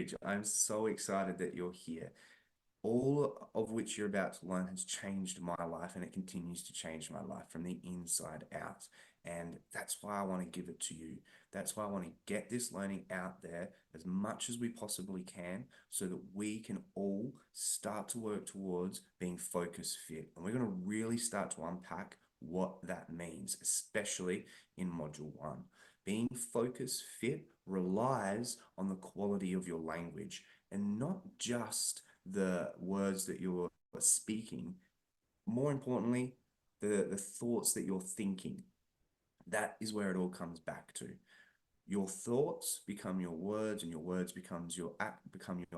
language. I'm so excited that you're here. All of which you're about to learn has changed my life and it continues to change my life from the inside out. And that's why I want to give it to you. That's why I want to get this learning out there as much as we possibly can so that we can all start to work towards being focus fit. And we're going to really start to unpack what that means, especially in module one. Being focus fit relies on the quality of your language and not just the words that you're speaking, more importantly, the thoughts that you're thinking. That is where it all comes back to. Your thoughts become your words, and your words become your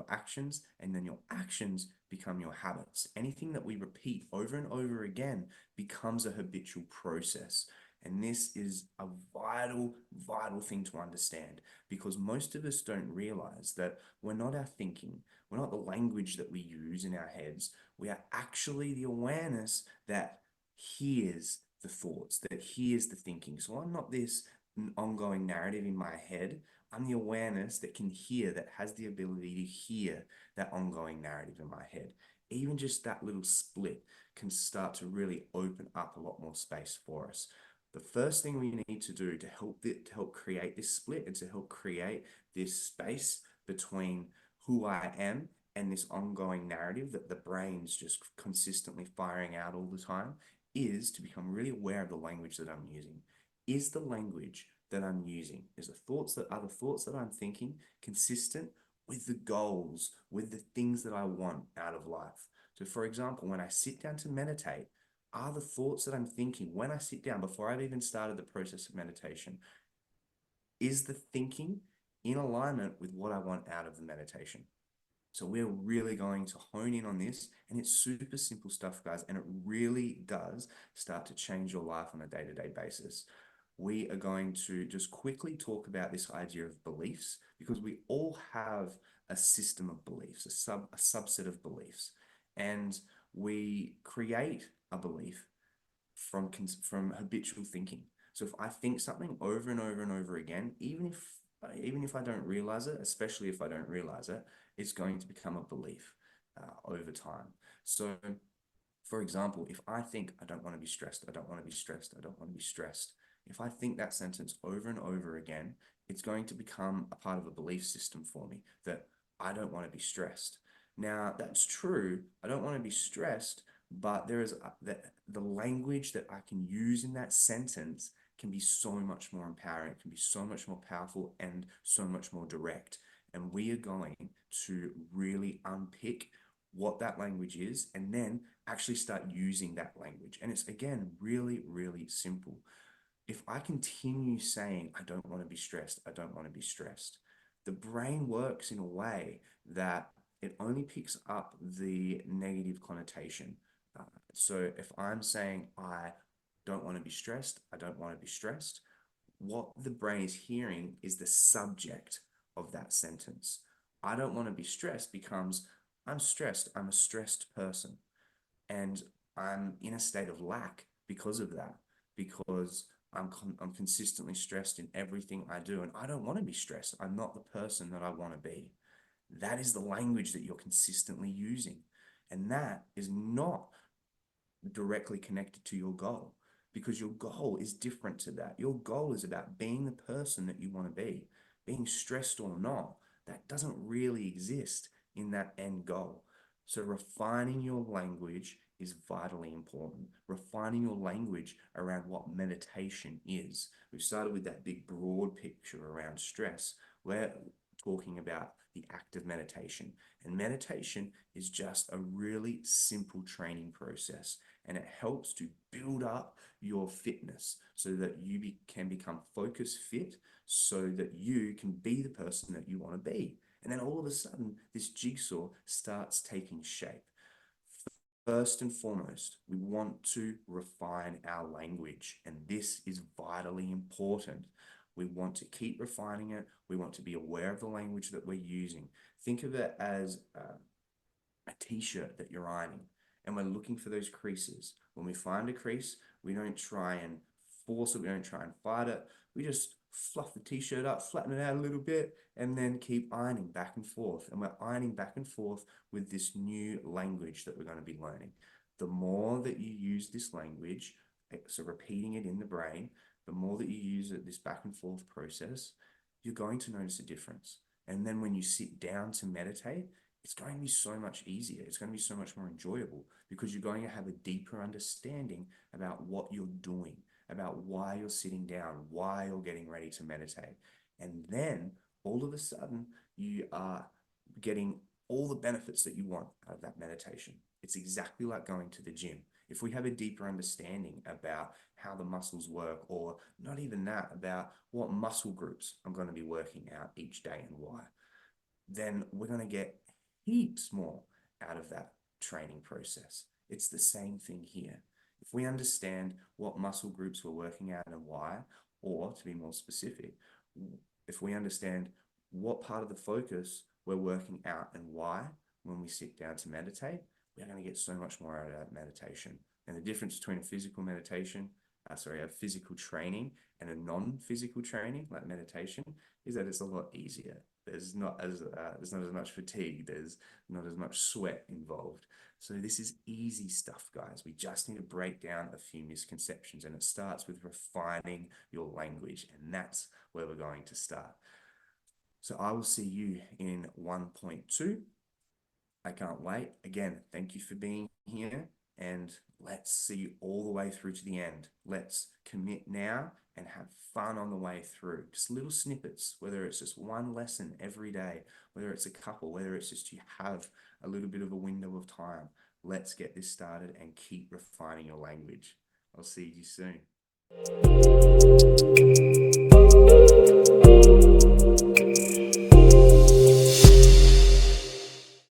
actions, and then your actions become your habits. Anything that we repeat over and over again becomes a habitual process. And this is a vital thing to understand because most of us don't realize that we're not our thinking, we're not the language that we use in our heads. We are actually the awareness that hears the thoughts, that hears the thinking. So I'm not this ongoing narrative in my head. I'm the awareness that can hear, that has the ability to hear that ongoing narrative in my head. Even just that little split can start to really open up a lot more space for us. The first thing we need to do to help create this split and to help create this space between who I am and this ongoing narrative that the brain's just consistently firing out all the time is to become really aware of the language that I'm using. Is the language that I'm using, is the thoughts that I'm thinking consistent with the goals, with the things that I want out of life? So for example, when I sit down to meditate, are the thoughts that I'm thinking when I sit down before I've even started the process of meditation, is the thinking in alignment with what I want out of the meditation? So we're really going to hone in on this, and it's super simple stuff, guys, and it really does start to change your life on a day-to-day basis. We are going to just quickly talk about this idea of beliefs because we all have a system of beliefs, a subset of beliefs, and we create a belief from habitual thinking. So if I think something over and over and over again, even if I don't realize it, especially if I don't realize it, it's going to become a belief over time. So, for example, if I think I don't want to be stressed, I don't want to be stressed, I don't want to be stressed, if I think that sentence over and over again, it's going to become a part of a belief system for me that I don't want to be stressed. Now, that's true. I don't want to be stressed, but there is the language that I can use in that sentence can be so much more empowering. It can be so much more powerful and so much more direct. And we are going to really unpick what that language is and then actually start using that language. And it's, again, really simple. If I continue saying, I don't want to be stressed, I don't want to be stressed, the brain works in a way that it only picks up the negative connotation. So if I'm saying, I don't want to be stressed, I don't want to be stressed, what the brain is hearing is the subject of that sentence. I don't want to be stressed becomes, I'm stressed, I'm a stressed person. And I'm in a state of lack because of that, because I'm consistently stressed in everything I do, and I don't want to be stressed. I'm not the person that I want to be. That is the language that you're consistently using, and that is not directly connected to your goal because your goal is different to that. Your goal is about being the person that you want to be, being stressed or not. That doesn't really exist in that end goal. So refining your language is vitally important. Refining your language around what meditation is. We started with that big broad picture around stress. We're talking about the act of meditation. And meditation is just a really simple training process. And it helps to build up your fitness so that you can become focus fit so that you can be the person that you want to be. And then all of a sudden, this jigsaw starts taking shape. First and foremost, we want to refine our language, and this is vitally important. We want to keep refining it. We want to be aware of the language that we're using. Think of it as a t-shirt that you're ironing, and we're looking for those creases. When we find a crease, we don't try and force it. We don't try and fight it. We just fluff the t-shirt up, flatten it out a little bit, and then keep ironing back and forth. And we're ironing back and forth with this new language that we're going to be learning. The more that you use this language, so repeating it in the brain, the more that you use it, this back and forth process, you're going to notice a difference. And then when you sit down to meditate, it's going to be so much easier. It's going to be so much more enjoyable because you're going to have a deeper understanding about what you're doing, about why you're sitting down, why you're getting ready to meditate. And then all of a sudden, you are getting all the benefits that you want out of that meditation. It's exactly like going to the gym. If we have a deeper understanding about how the muscles work, or not even that, about what muscle groups I'm going to be working out each day and why, then we're going to get heaps more out of that training process. It's the same thing here. If we understand what muscle groups we're working out and why, or to be more specific, if we understand what part of the focus we're working out and why when we sit down to meditate, we're going to get so much more out of that meditation. And the difference between a physical a physical training and a non-physical training like meditation is that it's a lot easier. There's not as much fatigue. There's not as much sweat involved. So this is easy stuff, guys. We just need to break down a few misconceptions, and it starts with refining your language, and that's where we're going to start. So I will see you in 1.2. I can't wait. Again, thank you for being here, and let's see all the way through to the end. Let's commit now and have fun on the way through. Just little snippets, whether it's just one lesson every day, whether it's a couple, whether it's just you have a little bit of a window of time. Let's get this started and keep refining your language. I'll see you soon.